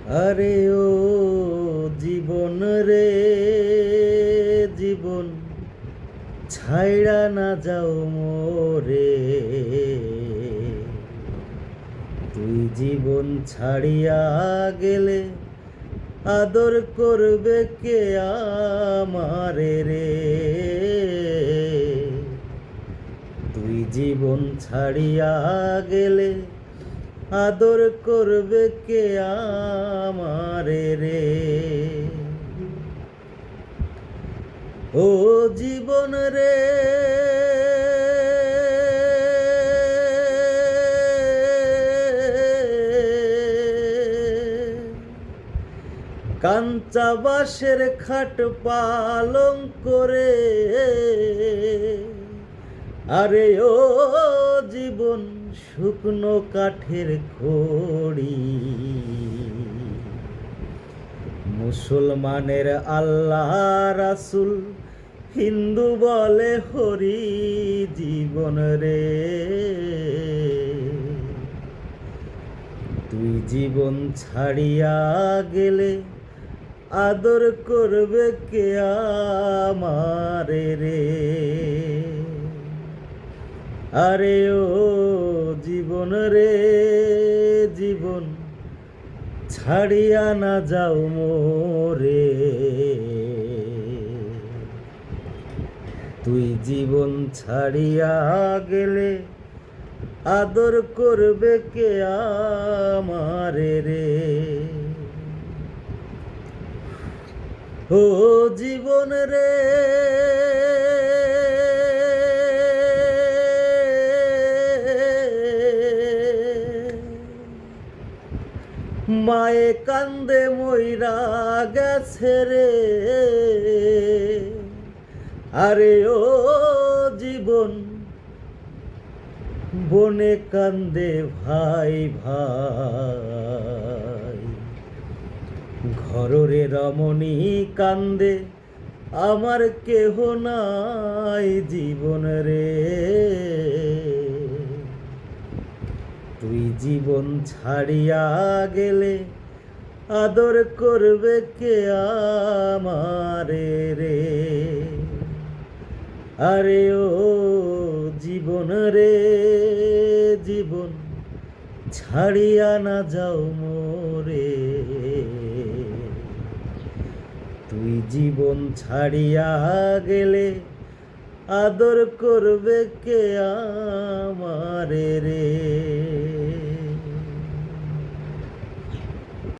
আরে ও জীবন রে জীবন, ছাইড়া না যাও মোরে। তুই জীবন ছাড়িয়া গেলে আদর করবে কে আমারে রে। তুই জীবন ছাড়িয়া গেলে আদর করবে কে আমারে রে। ও জীবন রে কাঞ্চা বাঁশের খাট পালং করে, আরে ও জীবন শুকনো কাঠের খড়ি। মুসলমানের আল্লাহ রাসূল, হিন্দু বলে হরি। জীবন রে তুই জীবন ছাড়িয়া গেলে আদর করবে কে আমারে রে। আরে ও জীবন রে জীবন, ছাড়িয়া না যাও মোরে। তুই জীবন ছাড়িয়া গেলে আদর করবে কে আমারে রে। ও জীবন রে মায়ে কান্দে মইরা গেছে রে। আরে ও জীবন বনে কান্দে ভাই ভাই। ঘরে রমণী কান্দে আমার কেহ নাই। জীবন রে তুই জীবন ছাড়িয়া গেলে আদর করবে কে আমারে রে। আরে ও জীবন রে জীবন, ছাড়িয়া না যাও মোরে। তুই জীবন ছাড়িয়া গেলে আদর করবে কে আমারে রে।